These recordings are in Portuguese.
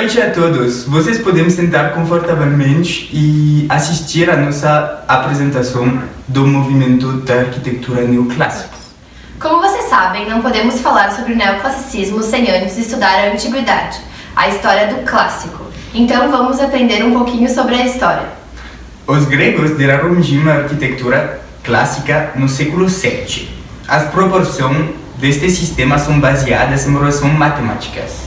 noite a todos. Vocês podem sentar confortavelmente e assistir à nossa apresentação do movimento da arquitetura neoclássica. Como vocês sabem, não podemos falar sobre o neoclassicismo sem antes estudar a antiguidade, a história do clássico. Então vamos aprender um pouquinho sobre a história. Os gregos deram origem à arquitetura clássica no século VII. As proporções deste sistema são baseadas em relações matemáticas.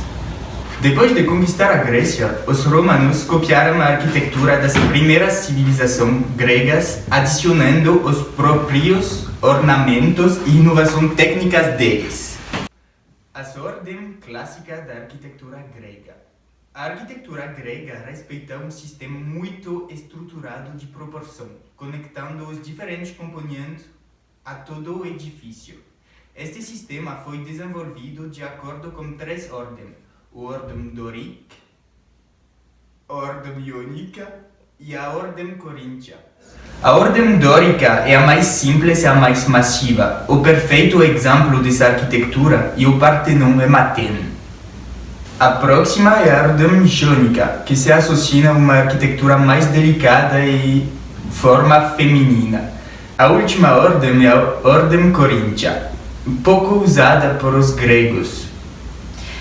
Depois de conquistar a Grécia, os romanos copiaram a arquitetura das primeiras civilizações gregas, adicionando os próprios ornamentos e inovações técnicas deles. A ordem clássica da arquitetura grega. A arquitetura grega respeita um sistema muito estruturado de proporção, conectando os diferentes componentes a todo o edifício. Este sistema foi desenvolvido de acordo com três ordens: a ordem dórica, a ordem iônica e a ordem coríntia. A ordem dórica é a mais simples e a mais massiva. O perfeito exemplo dessa arquitetura é o Partenon em Atenas. A próxima é a ordem jônica, que se associa a uma arquitetura mais delicada e forma feminina. A última ordem é a ordem coríntia, pouco usada por os gregos.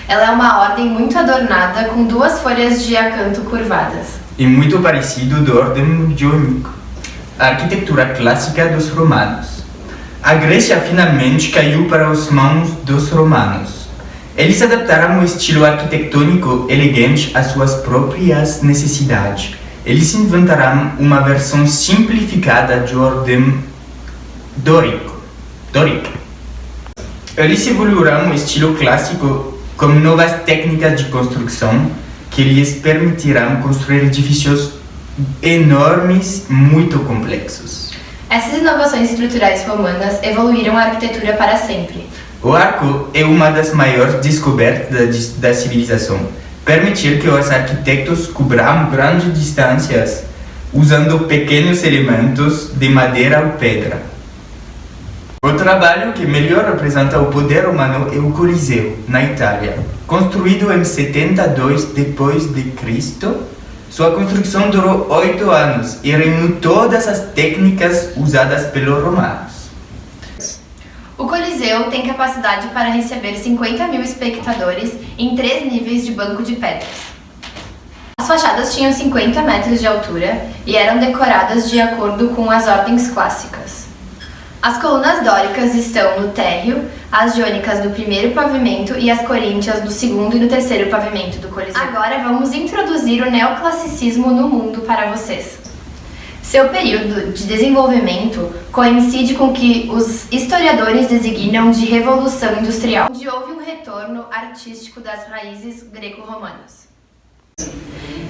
Ela é uma ordem muito adornada com duas folhas de acanto curvadas. E muito parecido da ordem jônica, a arquitetura clássica dos romanos. A Grécia finalmente caiu para as mãos dos romanos. Eles adaptaram o estilo arquitetônico elegante às suas próprias necessidades. Eles inventaram uma versão simplificada de ordem dórica. Eles evoluíram o estilo clássico com novas técnicas de construção que lhes permitirão construir edifícios enormes, muito complexos. Essas inovações estruturais romanas evoluíram a arquitetura para sempre. O arco é uma das maiores descobertas da civilização. Permitir que os arquitetos cubram grandes distâncias usando pequenos elementos de madeira ou pedra. O trabalho que melhor representa o poder romano é o Coliseu, na Itália. Construído em 72 d.C., sua construção durou 8 anos e reuniu todas as técnicas usadas pelos romanos. O Coliseu tem capacidade para receber 50 mil espectadores em 3 níveis de banco de pedras. As fachadas tinham 50 metros de altura e eram decoradas de acordo com as ordens clássicas. As colunas dóricas estão no térreo, as jônicas no primeiro pavimento e as coríntias no segundo e no terceiro pavimento do Coliseu. Agora vamos introduzir o neoclassicismo no mundo para vocês. Seu período de desenvolvimento coincide com o que os historiadores designam de Revolução Industrial, onde houve um retorno artístico das raízes greco-romanas.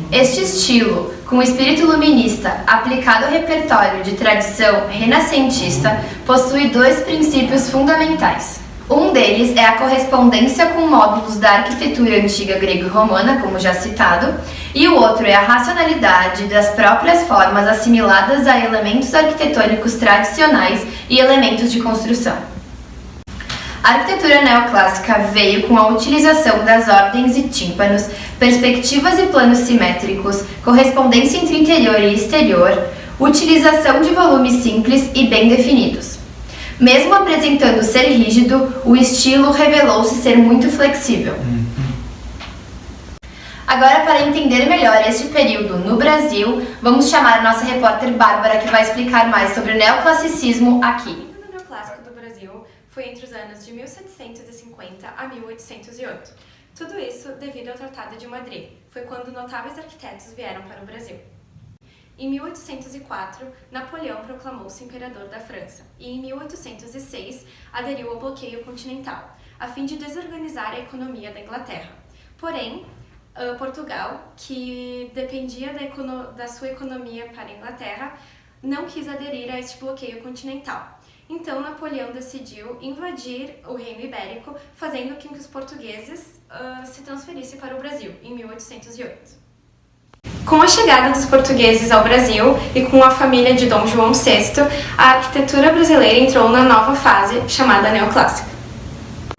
Este estilo, com espírito iluminista aplicado ao repertório de tradição renascentista, possui 2 princípios fundamentais. Um deles é a correspondência com módulos da arquitetura antiga grego-romana, como já citado, e o outro é a racionalidade das próprias formas assimiladas a elementos arquitetônicos tradicionais e elementos de construção. A arquitetura neoclássica veio com a utilização das ordens e tímpanos, perspectivas e planos simétricos, correspondência entre interior e exterior, utilização de volumes simples e bem definidos. Mesmo apresentando ser rígido, o estilo revelou-se ser muito flexível. Agora, para entender melhor este período no Brasil, vamos chamar a nossa repórter Bárbara, que vai explicar mais sobre o neoclassicismo aqui. O período neoclássico do Brasil foi entre os anos de 1750 a 1808. Tudo isso devido ao Tratado de Madrid. Foi quando notáveis arquitetos vieram para o Brasil. Em 1804, Napoleão proclamou-se imperador da França e em 1806 aderiu ao bloqueio continental, a fim de desorganizar a economia da Inglaterra. Porém, Portugal, que dependia da sua economia para a Inglaterra, não quis aderir a este bloqueio continental. Então, Napoleão decidiu invadir o Reino Ibérico, fazendo com que os portugueses se transferissem para o Brasil, em 1808. Com a chegada dos portugueses ao Brasil e com a família de Dom João VI, a arquitetura brasileira entrou na nova fase chamada neoclássica.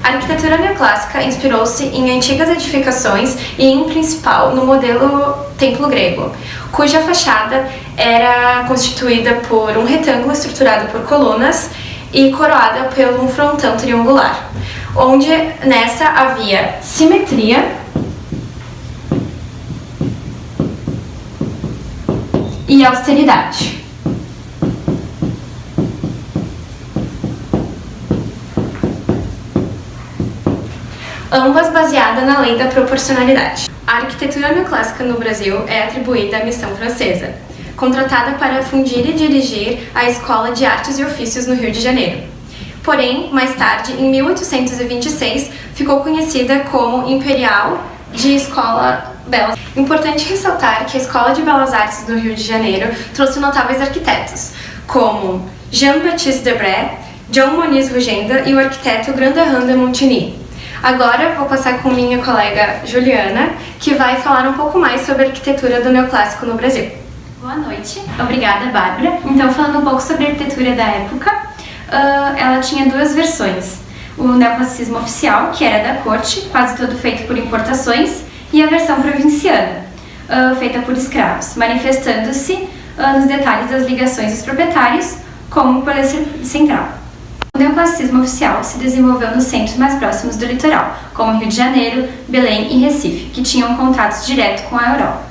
A arquitetura neoclássica inspirou-se em antigas edificações e, em principal, no modelo templo grego, cuja fachada era constituída por um retângulo estruturado por colunas e coroada por um frontão triangular, onde nessa havia simetria e austeridade. Ambas baseadas na lei da proporcionalidade. A arquitetura neoclássica no Brasil é atribuída à missão francesa, contratada para fundir e dirigir a Escola de Artes e Ofícios no Rio de Janeiro. Porém, mais tarde, em 1826, ficou conhecida como Imperial de Escola Belas. Importante ressaltar que a Escola de Belas Artes do Rio de Janeiro trouxe notáveis arquitetos, como Jean-Baptiste Debré, John Moniz Rugenda e o arquiteto Grandin de Montigny. Agora vou passar com minha colega Juliana, que vai falar um pouco mais sobre a arquitetura do neoclássico no Brasil. Boa noite, obrigada Bárbara. Então, falando um pouco sobre a arquitetura da época, ela tinha duas versões. O neoclassicismo oficial, que era da corte, quase todo feito por importações, e a versão provinciana, feita por escravos, manifestando-se nos detalhes das ligações dos proprietários, como o poder central. O neoclassicismo oficial se desenvolveu nos centros mais próximos do litoral, como Rio de Janeiro, Belém e Recife, que tinham contatos direto com a Europa.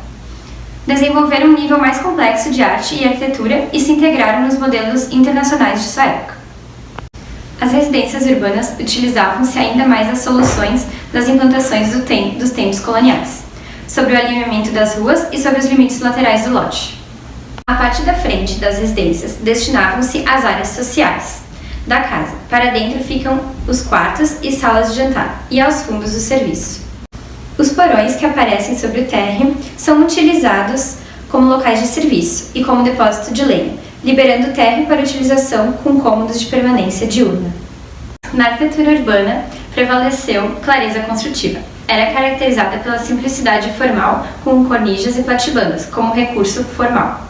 Desenvolveram um nível mais complexo de arte e arquitetura e se integraram nos modelos internacionais de sua época. As residências urbanas utilizavam-se ainda mais das soluções das implantações dos tempos coloniais, sobre o alinhamento das ruas e sobre os limites laterais do lote. A parte da frente das residências destinavam-se às áreas sociais da casa. Para dentro ficam os quartos e salas de jantar, e aos fundos o serviço. Os porões que aparecem sobre o térreo são utilizados como locais de serviço e como depósito de lenha, liberando o térreo para utilização com cômodos de permanência diurna. Na arquitetura urbana, prevaleceu clareza construtiva. Era caracterizada pela simplicidade formal, com cornijas e platibandas, como recurso formal.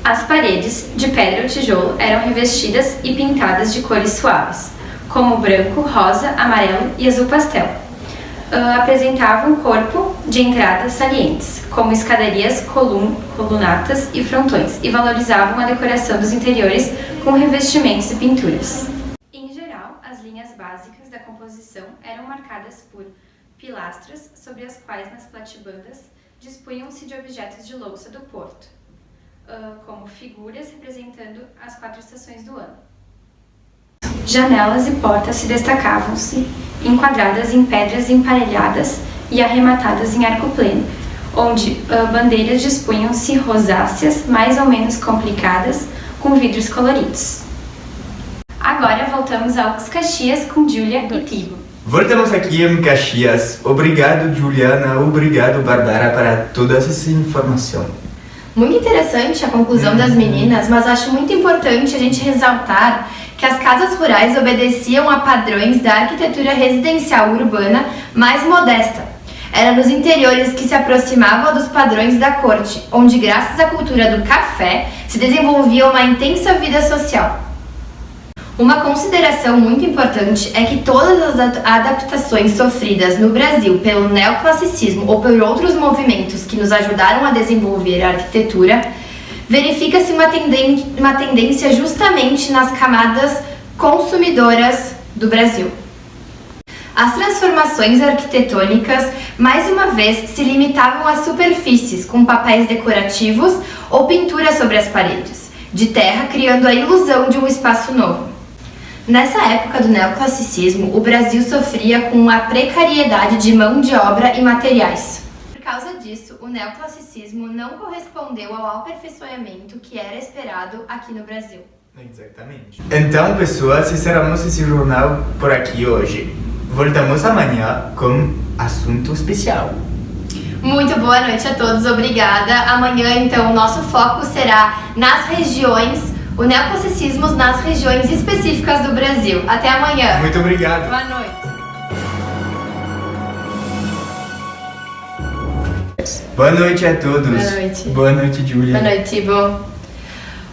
As paredes, de pedra ou tijolo, eram revestidas e pintadas de cores suaves, como branco, rosa, amarelo e azul pastel. Apresentavam corpo de entradas salientes, como escadarias, colunatas e frontões, e valorizavam a decoração dos interiores com revestimentos e pinturas. Em geral, as linhas básicas da composição eram marcadas por pilastras, sobre as quais nas platibandas dispunham-se de objetos de louça do porto, como figuras representando as 4 estações do ano. Janelas e portas se destacavam-se, enquadradas em pedras emparelhadas e arrematadas em arco pleno, onde bandeiras dispunham-se rosáceas mais ou menos complicadas, com vidros coloridos. Agora voltamos a Caxias com Júlia e Tibo. Voltamos aqui em Caxias. Obrigado, Juliana. Obrigado, Bárbara, para toda essa informação. Muito interessante a conclusão das meninas, mas acho muito importante a gente ressaltar que as casas rurais obedeciam a padrões da arquitetura residencial urbana mais modesta. Era nos interiores que se aproximavam dos padrões da corte, onde, graças à cultura do café, se desenvolvia uma intensa vida social. Uma consideração muito importante é que todas as adaptações sofridas no Brasil pelo neoclassicismo ou por outros movimentos que nos ajudaram a desenvolver a arquitetura, verifica-se uma tendência justamente nas camadas consumidoras do Brasil. As transformações arquitetônicas, mais uma vez, se limitavam às superfícies, com papéis decorativos ou pintura sobre as paredes, de terra, criando a ilusão de um espaço novo. Nessa época do neoclassicismo, o Brasil sofria com a precariedade de mão de obra e materiais. Por causa disso, o neoclassicismo não correspondeu ao aperfeiçoamento que era esperado aqui no Brasil. Exatamente. Então, pessoas, encerramos esse jornal por aqui hoje. Voltamos amanhã com assunto especial. Muito boa noite a todos, obrigada. Amanhã, então, o nosso foco será nas regiões, o neoclassicismo nas regiões específicas do Brasil. Até amanhã. Muito obrigado. Boa noite. Boa noite a todos. Boa noite. Boa noite, Júlia. Boa noite, Tibo.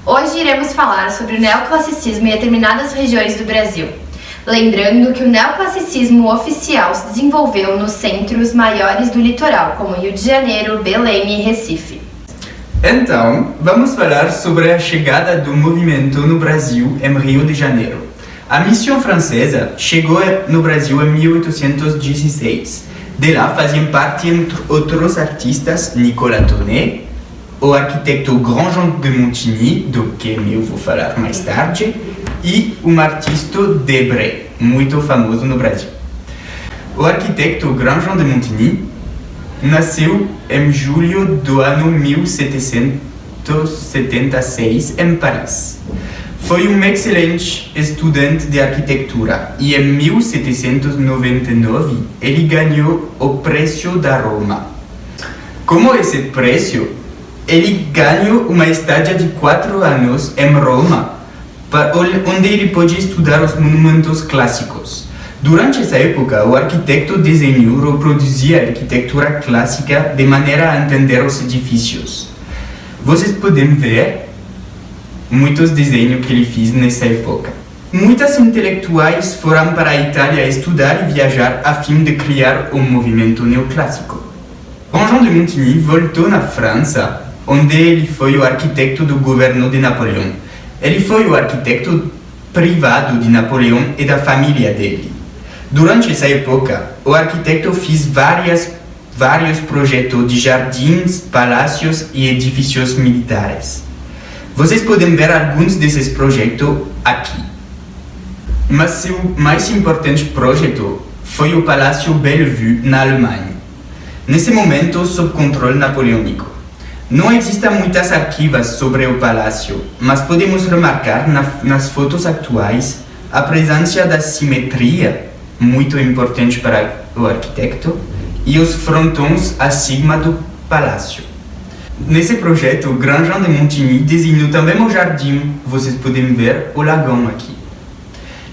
Hoje iremos falar sobre o neoclassicismo em determinadas regiões do Brasil. Lembrando que o neoclassicismo oficial se desenvolveu nos centros maiores do litoral, como Rio de Janeiro, Belém e Recife. Então, vamos falar sobre a chegada do movimento no Brasil em Rio de Janeiro. A missão francesa chegou no Brasil em 1816. De lá faziam parte, entre outros artistas, Nicolas Tonnet, o arquiteto Grandjean de Montigny, do que eu vou falar mais tarde, e um artista Debré, muito famoso no Brasil. O arquiteto Grandjean de Montigny nasceu em julho do ano 1776 em Paris. Foi um excelente estudante de arquitetura e em 1799 ele ganhou o Prêmio da Roma. Como esse prêmio, ele ganhou uma estadia de 4 anos em Roma, onde ele pôde estudar os monumentos clássicos. Durante essa época, o arquiteto desenhou e reproduzia a arquitetura clássica de maneira a entender os edifícios. Vocês podem ver muitos desenhos que ele fez nessa época. Muitos intelectuais foram para a Itália estudar e viajar a fim de criar um movimento neoclássico. Grandjean de Montigny voltou na França, onde ele foi o arquiteto do governo de Napoleão. Ele foi o arquiteto privado de Napoleão e da família dele. Durante essa época, o arquiteto fez vários projetos de jardins, palácios e edifícios militares. Vocês podem ver alguns desses projetos aqui. Mas seu mais importante projeto foi o Palácio Bellevue, na Alemanha. Nesse momento, sob controle napoleônico. Não existem muitas arquivas sobre o palácio, mas podemos remarcar nas fotos atuais a presença da simetria, muito importante para o arquiteto, e os frontões acima do palácio. Nesse projeto, Grandjean de Montigny desenhou também o jardim, vocês podem ver o lagão aqui.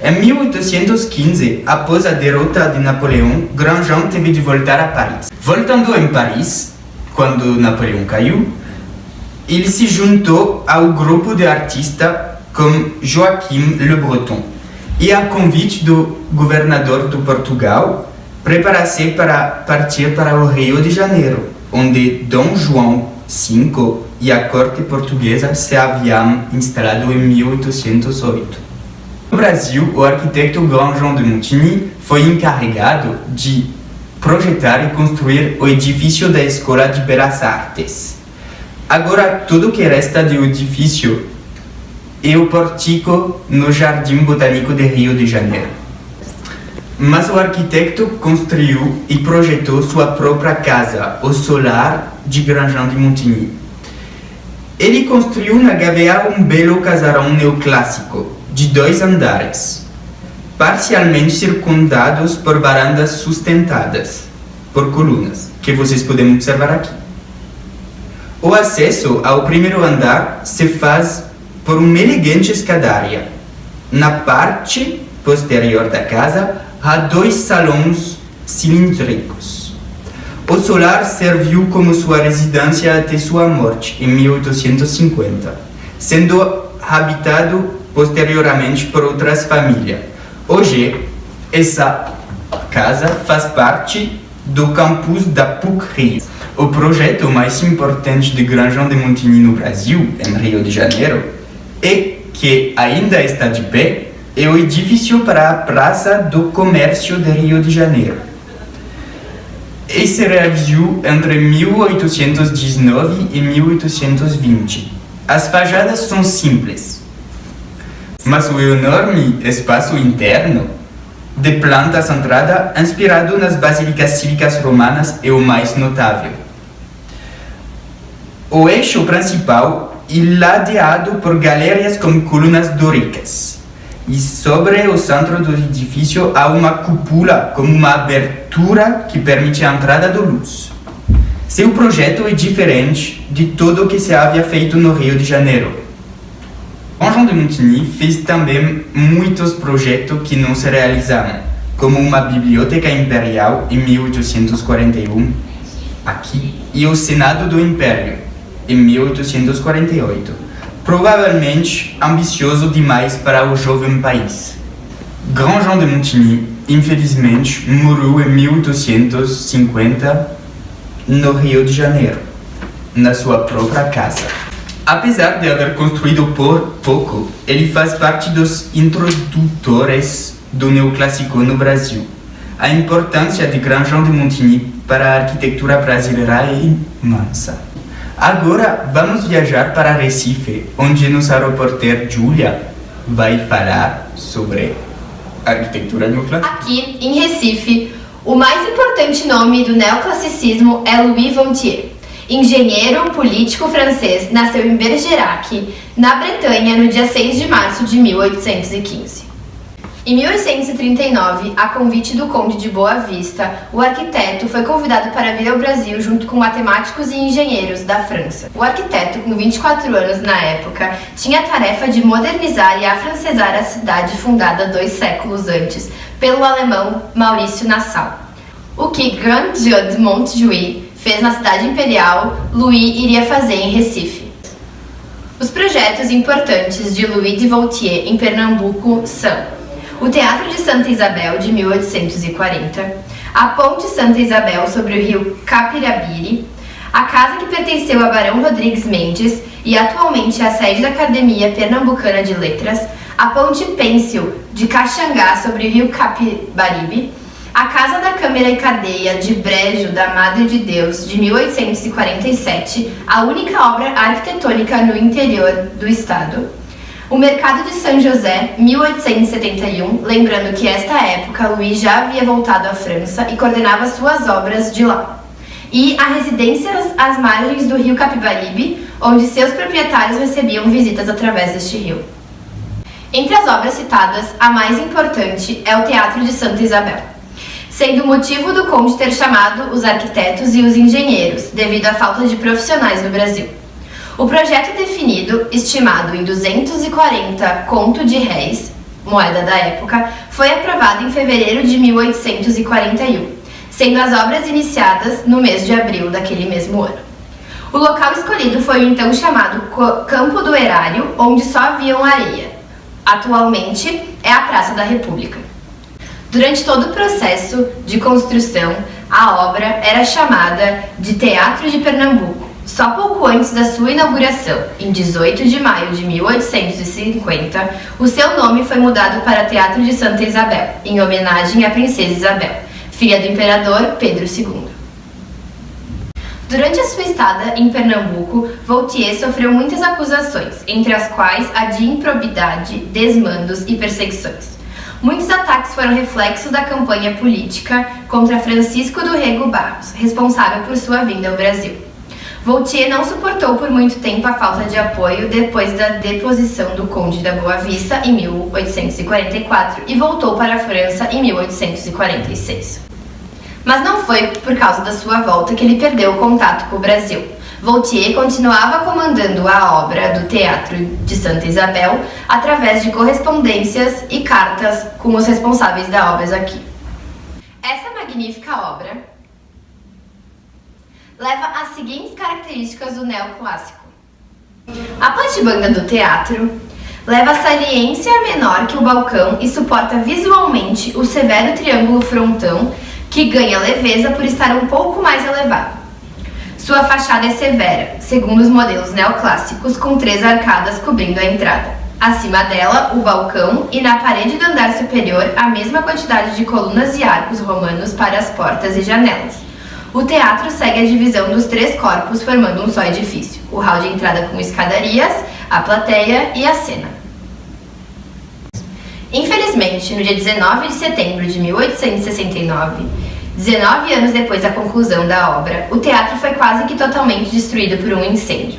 Em 1815, após a derrota de Napoleão, Grandjean teve de voltar a Paris. Voltando em Paris, quando Napoleão caiu, ele se juntou ao grupo de artistas como Joachim Le Breton e, a convite do governador de Portugal, prepara-se para partir para o Rio de Janeiro, onde Dom João V e a corte portuguesa se haviam instalado em 1808. No Brasil, o arquiteto Grandjean de Montigny foi encarregado de projetar e construir o edifício da Escola de Belas Artes. Agora, tudo que resta do edifício é o pórtico no Jardim Botânico de Rio de Janeiro. Mas o arquiteto construiu e projetou sua própria casa, o Solar de Grandjean de Montigny. Ele construiu na Gavea um belo casarão neoclássico, de 2 andares, parcialmente circundados por varandas sustentadas por colunas, que vocês podem observar aqui. O acesso ao primeiro andar se faz por uma elegante escadaria. Na parte posterior da casa, há 2 salões cilíndricos. O Solar serviu como sua residência até sua morte, em 1850, sendo habitado posteriormente por outras famílias. Hoje, essa casa faz parte do campus da PUC-Rio. O projeto mais importante de Grandjean de Montigny no Brasil, em Rio de Janeiro, e que ainda está de pé, é o edifício para a Praça do Comércio de Rio de Janeiro. E se realizou entre 1819 e 1820. As fachadas são simples, mas o enorme espaço interno de planta centrada, inspirado nas basílicas cívicas romanas, é o mais notável. O eixo principal é ladeado por galerias com colunas dóricas, e sobre o centro do edifício há uma cúpula com uma abertura que permite a entrada de luz. Seu projeto é diferente de tudo o que se havia feito no Rio de Janeiro. Grandjean de Montigny fez também muitos projetos que não se realizaram, como uma biblioteca imperial em 1841, aqui, e o Senado do Império, em 1848, provavelmente ambicioso demais para o jovem país. Grand Jean de Montigny, infelizmente, morreu em 1850 no Rio de Janeiro, na sua própria casa. Apesar de haver construído por pouco, ele faz parte dos introdutores do neoclássico no Brasil. A importância de Grand Jean de Montigny para a arquitetura brasileira é imensa. Agora vamos viajar para Recife, onde nossa repórter Julia vai falar sobre arquitetura neoclássica. Aqui, em Recife, o mais importante nome do neoclassicismo é Louis Voltaire. Engenheiro político francês, nasceu em Bergerac, na Bretanha, no dia 6 de março de 1815. Em 1839, a convite do Conde de Boa Vista, o arquiteto foi convidado para vir ao Brasil junto com matemáticos e engenheiros da França. O arquiteto, com 24 anos na época, tinha a tarefa de modernizar e afrancesar a cidade fundada 2 séculos antes pelo alemão Maurício Nassau. O que Grand Jean de Montigny fez na cidade imperial, Louis iria fazer em Recife. Os projetos importantes de Louis de Voltaire em Pernambuco são o Teatro de Santa Isabel, de 1840, a Ponte Santa Isabel sobre o rio Capirabiri, a casa que pertenceu a Barão Rodrigues Mendes e atualmente é a sede da Academia Pernambucana de Letras, a Ponte Pêncil de Caxangá sobre o rio Capibaribe, a Casa da Câmara e Cadeia de Brejo da Madre de Deus, de 1847, a única obra arquitetônica no interior do estado, o Mercado de São José, 1871, lembrando que esta época Louis já havia voltado à França e coordenava suas obras de lá. E a residência às margens do rio Capibaribe, onde seus proprietários recebiam visitas através deste rio. Entre as obras citadas, a mais importante é o Teatro de Santa Isabel, sendo motivo do conde ter chamado os arquitetos e os engenheiros, devido à falta de profissionais no Brasil. O projeto definido, estimado em 240 conto de réis, moeda da época, foi aprovado em fevereiro de 1841, sendo as obras iniciadas no mês de abril daquele mesmo ano. O local escolhido foi o então chamado Campo do Erário, onde só haviam areia. Atualmente é a Praça da República. Durante todo o processo de construção, a obra era chamada de Teatro de Pernambuco. Só pouco antes da sua inauguração, em 18 de maio de 1850, o seu nome foi mudado para Teatro de Santa Isabel, em homenagem à princesa Isabel, filha do imperador Pedro II. Durante a sua estada em Pernambuco, Voltaire sofreu muitas acusações, entre as quais a de improbidade, desmandos e perseguições. Muitos ataques foram reflexos da campanha política contra Francisco do Rego Barros, responsável por sua vinda ao Brasil. Voltaire não suportou por muito tempo a falta de apoio depois da deposição do Conde da Boa Vista em 1844 e voltou para a França em 1846. Mas não foi por causa da sua volta que ele perdeu o contato com o Brasil. Voltaire continuava comandando a obra do Teatro de Santa Isabel através de correspondências e cartas com os responsáveis da obra aqui. Essa magnífica obra leva as seguintes características do neoclássico. A platibanda do teatro leva a saliência menor que o balcão e suporta visualmente o severo triângulo frontão, que ganha leveza por estar um pouco mais elevado. Sua fachada é severa, segundo os modelos neoclássicos, com 3 arcadas cobrindo a entrada. Acima dela, o balcão e na parede do andar superior, a mesma quantidade de colunas e arcos romanos para as portas e janelas. O teatro segue a divisão dos 3 corpos, formando um só edifício: o hall de entrada com escadarias, a plateia e a cena. Infelizmente, no dia 19 de setembro de 1869, 19 anos depois da conclusão da obra, o teatro foi quase que totalmente destruído por um incêndio,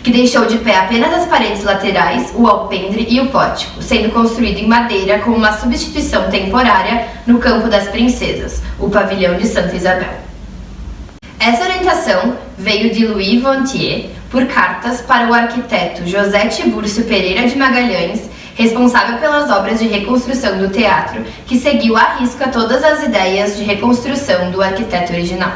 que deixou de pé apenas as paredes laterais, o alpendre e o pórtico, sendo construído em madeira como uma substituição temporária no Campo das Princesas, o pavilhão de Santa Isabel. Essa orientação veio de Louis Voltaire por cartas para o arquiteto José Tibúrcio Pereira de Magalhães, responsável pelas obras de reconstrução do teatro, que seguiu à risca todas as ideias de reconstrução do arquiteto original.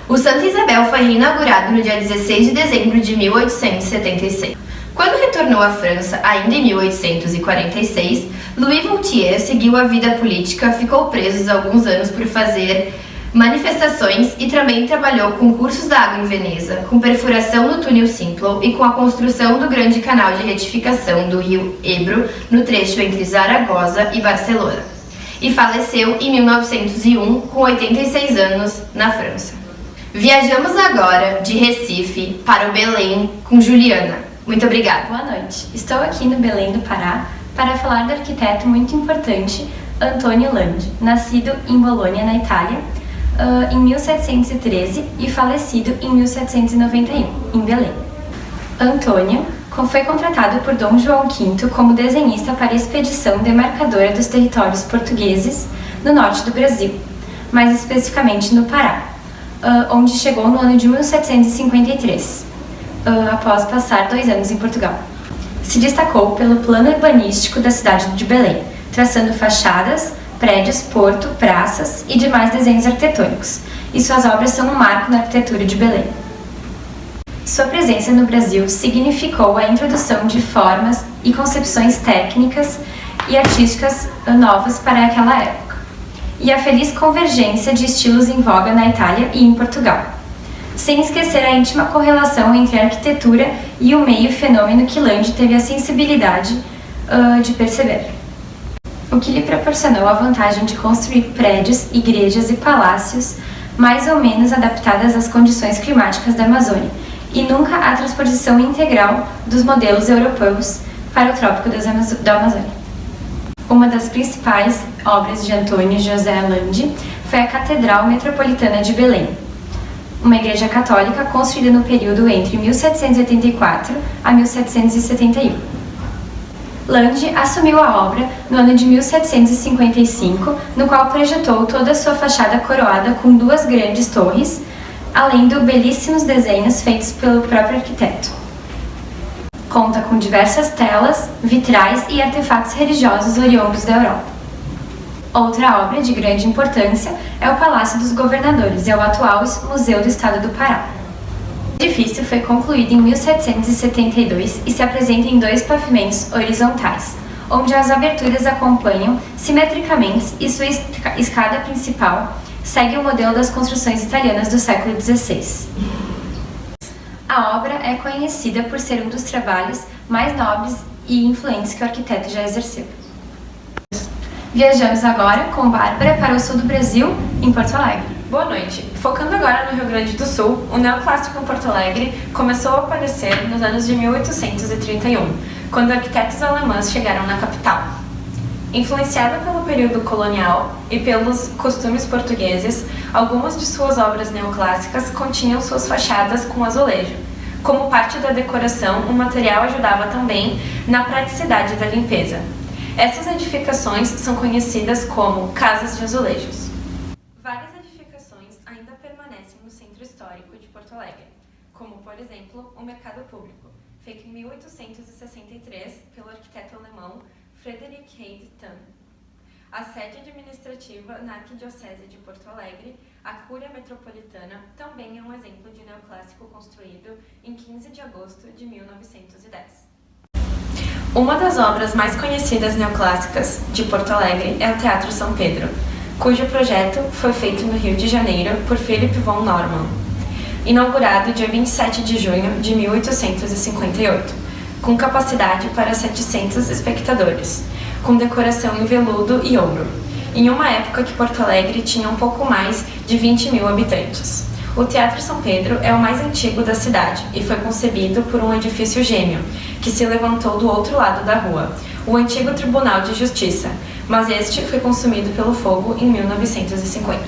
O Santa Isabel foi reinaugurado no dia 16 de dezembro de 1876. Quando retornou à França, ainda em 1846, Louis Voltaire seguiu a vida política, ficou preso alguns anos por fazer manifestações e também trabalhou com cursos da água em Veneza, com perfuração no túnel Simplon e com a construção do grande canal de retificação do rio Ebro no trecho entre Zaragoza e Barcelona. E faleceu em 1901 com 86 anos na França. Viajamos agora de Recife para o Belém com Juliana. Muito obrigada. Boa noite. Estou aqui no Belém do Pará para falar do arquiteto muito importante Antônio Landi, nascido em Bolonha, na Itália, em 1713 e falecido em 1791, em Belém. Antônio foi contratado por Dom João V como desenhista para a expedição demarcadora dos territórios portugueses no norte do Brasil, mais especificamente no Pará, onde chegou no ano de 1753, após passar 2 anos em Portugal. Se destacou pelo plano urbanístico da cidade de Belém, traçando fachadas, prédios, porto, praças e demais desenhos arquitetônicos, e suas obras são um marco na arquitetura de Belém. Sua presença no Brasil significou a introdução de formas e concepções técnicas e artísticas novas para aquela época, e a feliz convergência de estilos em voga na Itália e em Portugal, sem esquecer a íntima correlação entre a arquitetura e o meio fenômeno que Landi teve a sensibilidade de perceber, o que lhe proporcionou a vantagem de construir prédios, igrejas e palácios mais ou menos adaptadas às condições climáticas da Amazônia, e nunca a transposição integral dos modelos europeus para o trópico da Amazônia. Uma das principais obras de Antônio José Landi foi a Catedral Metropolitana de Belém, uma igreja católica construída no período entre 1784 a 1771. Landi assumiu a obra no ano de 1755, no qual projetou toda a sua fachada coroada com 2 grandes torres, além de belíssimos desenhos feitos pelo próprio arquiteto. Conta com diversas telas, vitrais e artefatos religiosos oriundos da Europa. Outra obra de grande importância é o Palácio dos Governadores, é o atual Museu do Estado do Pará. O edifício foi concluído em 1772 e se apresenta em 2 pavimentos horizontais, onde as aberturas acompanham simetricamente e sua escada principal segue o modelo das construções italianas do século XVI. A obra é conhecida por ser um dos trabalhos mais nobres e influentes que o arquiteto já exerceu. Viajamos agora com Bárbara para o sul do Brasil, em Porto Alegre. Boa noite. Focando agora no Rio Grande do Sul, o neoclássico em Porto Alegre começou a aparecer nos anos de 1831, quando arquitetos alemães chegaram na capital. Influenciada pelo período colonial e pelos costumes portugueses, algumas de suas obras neoclássicas continham suas fachadas com azulejo. Como parte da decoração, o material ajudava também na praticidade da limpeza. Essas edificações são conhecidas como casas de azulejos. Várias edificações ainda permanecem no centro histórico de Porto Alegre, como, por exemplo, o Mercado Público, feito em 1863 pelo arquiteto alemão Friedrich Heidt-Thun. A sede administrativa na Arquidiocese de Porto Alegre, a Cúria Metropolitana, também é um exemplo de neoclássico construído em 15 de agosto de 1910. Uma das obras mais conhecidas neoclássicas de Porto Alegre é o Teatro São Pedro, cujo projeto foi feito no Rio de Janeiro por Philipp von Norman, inaugurado dia 27 de junho de 1858, com capacidade para 700 espectadores, com decoração em veludo e ouro, em uma época que Porto Alegre tinha um pouco mais de 20.000 habitantes. O Teatro São Pedro é o mais antigo da cidade e foi concebido por um edifício gêmeo, que se levantou do outro lado da rua, o antigo Tribunal de Justiça, mas este foi consumido pelo fogo em 1950.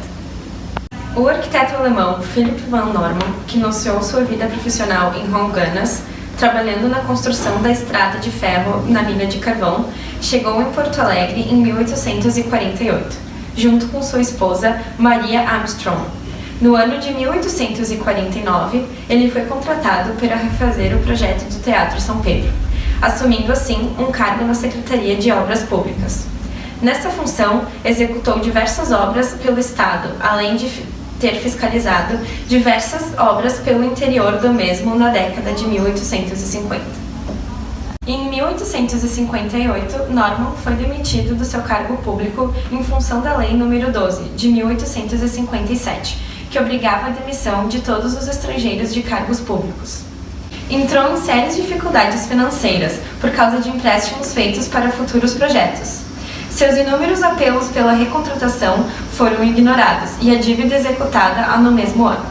O arquiteto alemão Philipp von Norman, que iniciou sua vida profissional em Ronganas, trabalhando na construção da estrada de ferro na mina de carvão, chegou em Porto Alegre em 1848, junto com sua esposa Maria Armstrong. No ano de 1849, ele foi contratado para refazer o projeto do Teatro São Pedro, assumindo assim um cargo na Secretaria de Obras Públicas. Nessa função, executou diversas obras pelo Estado, além de ter fiscalizado diversas obras pelo interior do mesmo na década de 1850. E em 1858, Norman foi demitido do seu cargo público em função da Lei nº 12, de 1857, que obrigava a demissão de todos os estrangeiros de cargos públicos. Entrou em sérias dificuldades financeiras por causa de empréstimos feitos para futuros projetos. Seus inúmeros apelos pela recontratação foram ignorados e a dívida executada no mesmo ano.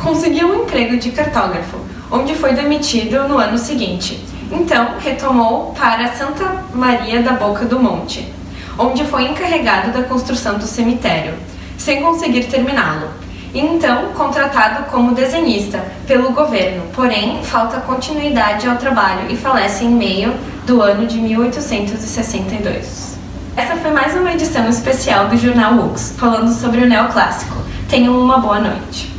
Conseguiu um emprego de cartógrafo, onde foi demitido no ano seguinte. Então, retomou para Santa Maria da Boca do Monte, onde foi encarregado da construção do cemitério, sem conseguir terminá-lo. Então, contratado como desenhista pelo governo, porém, falta continuidade ao trabalho e falece em meio do ano de 1862. Essa foi mais uma edição especial do Jornal UX, falando sobre o neoclássico. Tenham uma boa noite.